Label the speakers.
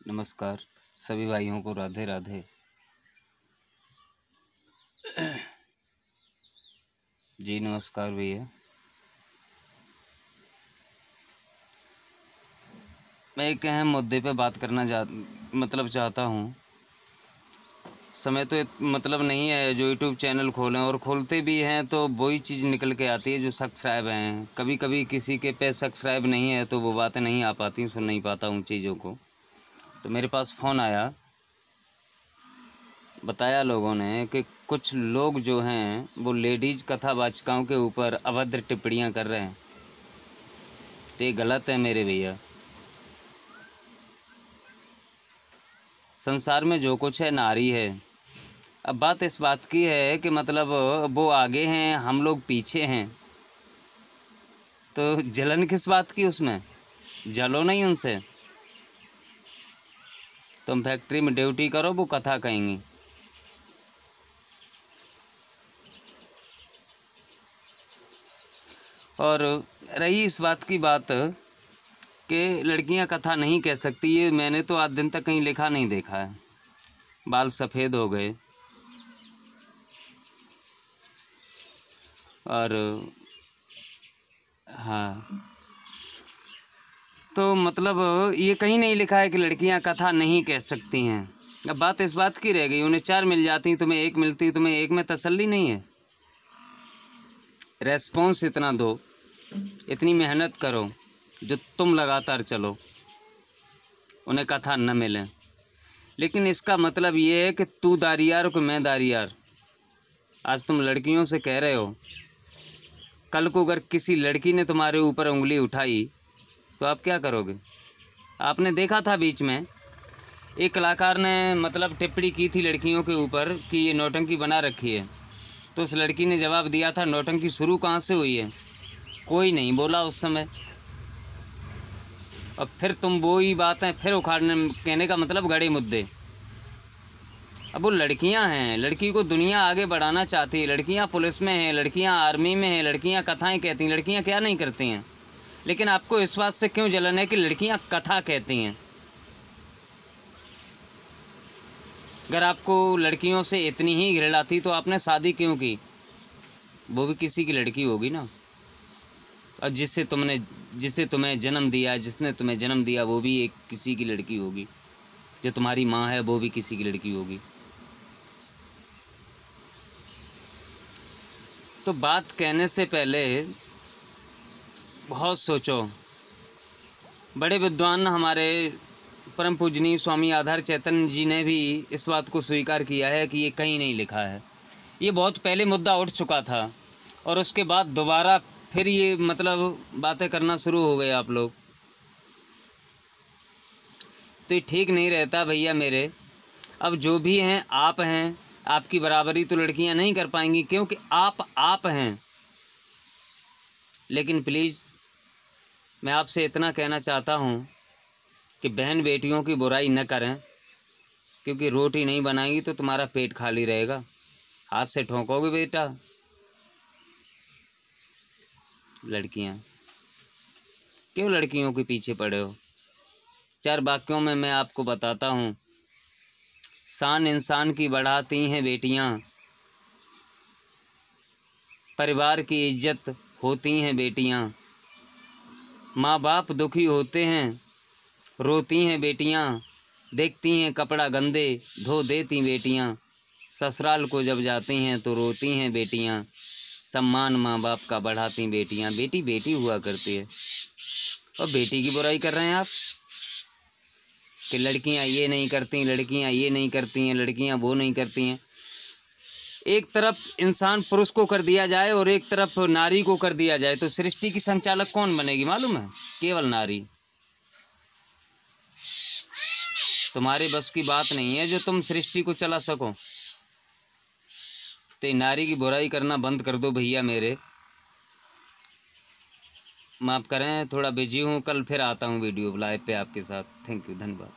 Speaker 1: नमस्कार सभी भाइयों को, राधे राधे। जी नमस्कार भैया। मैं एक अहम मुद्दे पे बात करना चाहता हूँ। समय तो मतलब नहीं है जो यूट्यूब चैनल खोलें, और खोलते भी हैं तो वही चीज़ निकल के आती है जो सब्सक्राइब हैं। कभी कभी किसी के पे सब्सक्राइब नहीं है तो वो बातें नहीं आ पाती, सुन नहीं पाता उन चीज़ों को। तो मेरे पास फ़ोन आया, बताया लोगों ने कि कुछ लोग जो हैं वो लेडीज़ कथावाचिकाओं के ऊपर अभद्र टिप्पणियां कर रहे हैं। तो ये गलत है मेरे भैया। संसार में जो कुछ है नारी है। अब बात इस बात की है कि मतलब वो आगे हैं, हम लोग पीछे हैं, तो जलन किस बात की? उसमें जलो नहीं उनसे। तुम फैक्ट्री में ड्यूटी करो, वो कथा कहेंगी। और रही इस बात की बात कि लड़कियां कथा नहीं कह सकती, ये मैंने तो आज दिन तक कहीं लिखा नहीं देखा है। बाल सफ़ेद हो गए और हाँ, तो मतलब ये कहीं नहीं लिखा है कि लड़कियां कथा नहीं कह सकती हैं। अब बात इस बात की रह गई, उन्हें 4 मिल जाती, तुम्हें 1 मिलती, तुम्हें 1 में तसल्ली नहीं है। रेस्पॉन्स इतना दो, इतनी मेहनत करो जो तुम लगातार चलो, उन्हें कथा न मिले। लेकिन इसका मतलब ये है कि तू दारियार को मैं दारियार। आज तुम लड़कियों से कह रहे हो, कल को अगर किसी लड़की ने तुम्हारे ऊपर उंगली उठाई तो आप क्या करोगे? आपने देखा था बीच में एक कलाकार ने मतलब टिप्पणी की थी लड़कियों के ऊपर कि ये नौटंकी बना रखी है। तो उस लड़की ने जवाब दिया था, नौटंकी शुरू कहाँ से हुई है? कोई नहीं बोला उस समय। और फिर तुम वो ही बातें फिर उखाड़ने, कहने का मतलब गड़े मुद्दे। अब वो लड़कियां हैं, लड़की को दुनिया आगे बढ़ाना चाहती है। लड़कियां पुलिस में हैं, लड़कियां आर्मी में हैं, लड़कियां कथाएं कहती हैं। लड़कियां क्या नहीं करती हैं? लेकिन आपको इस बात से क्यों जलन है कि लड़कियां कथा कहती हैं? अगर आपको लड़कियों से इतनी ही घृणा थी तो आपने शादी क्यों की? वो भी किसी की लड़की होगी ना। और जिसे तुम्हें जन्म दिया, जिसने तुम्हें जन्म दिया, वो भी एक किसी की लड़की होगी। जो तुम्हारी माँ है वो भी किसी की लड़की होगी। तो बात कहने से पहले बहुत सोचो। बड़े विद्वान हमारे परम पूजनीय स्वामी आधार चैतन्य जी ने भी इस बात को स्वीकार किया है कि ये कहीं नहीं लिखा है। ये बहुत पहले मुद्दा उठ चुका था और उसके बाद दोबारा फिर ये मतलब बातें करना शुरू हो गए आप लोग। तो ये ठीक नहीं रहता भैया मेरे। अब जो भी हैं आप हैं, आपकी बराबरी तो लड़कियां नहीं कर पाएंगी क्योंकि आप हैं। लेकिन प्लीज़ मैं आपसे इतना कहना चाहता हूँ कि बहन बेटियों की बुराई न करें, क्योंकि रोटी नहीं बनाएंगी तो तुम्हारा पेट खाली रहेगा। हाथ से ठोकोगे बेटा। लड़कियाँ क्यों लड़कियों के पीछे पड़े हो? 4 वाक्यों में मैं आपको बताता हूँ। शान इंसान की बढ़ाती हैं बेटियाँ, परिवार की इज्जत होती हैं बेटियाँ, माँ बाप दुखी होते हैं रोती हैं बेटियाँ, देखती हैं कपड़ा गंदे धो देती बेटियाँ, ससुराल को जब जाती हैं तो रोती हैं बेटियाँ, सम्मान माँ बाप का बढ़ाती बेटियाँ। बेटी बेटी हुआ करती है। और बेटी की बुराई कर रहे हैं आप कि लड़कियां ये नहीं करती, लड़कियां ये नहीं करती हैं, लड़कियां वो नहीं करती हैं। एक तरफ इंसान पुरुष को कर दिया जाए और एक तरफ नारी को कर दिया जाए तो सृष्टि की संचालक कौन बनेगी मालूम है? केवल नारी। तुम्हारे बस की बात नहीं है जो तुम सृष्टि को चला सको। तो नारी की बुराई करना बंद कर दो भैया मेरे। माफ़ करें, थोड़ा बिजी हूँ, कल फिर आता हूँ वीडियो लाइव पे आपके साथ। थैंक यू, धन्यवाद।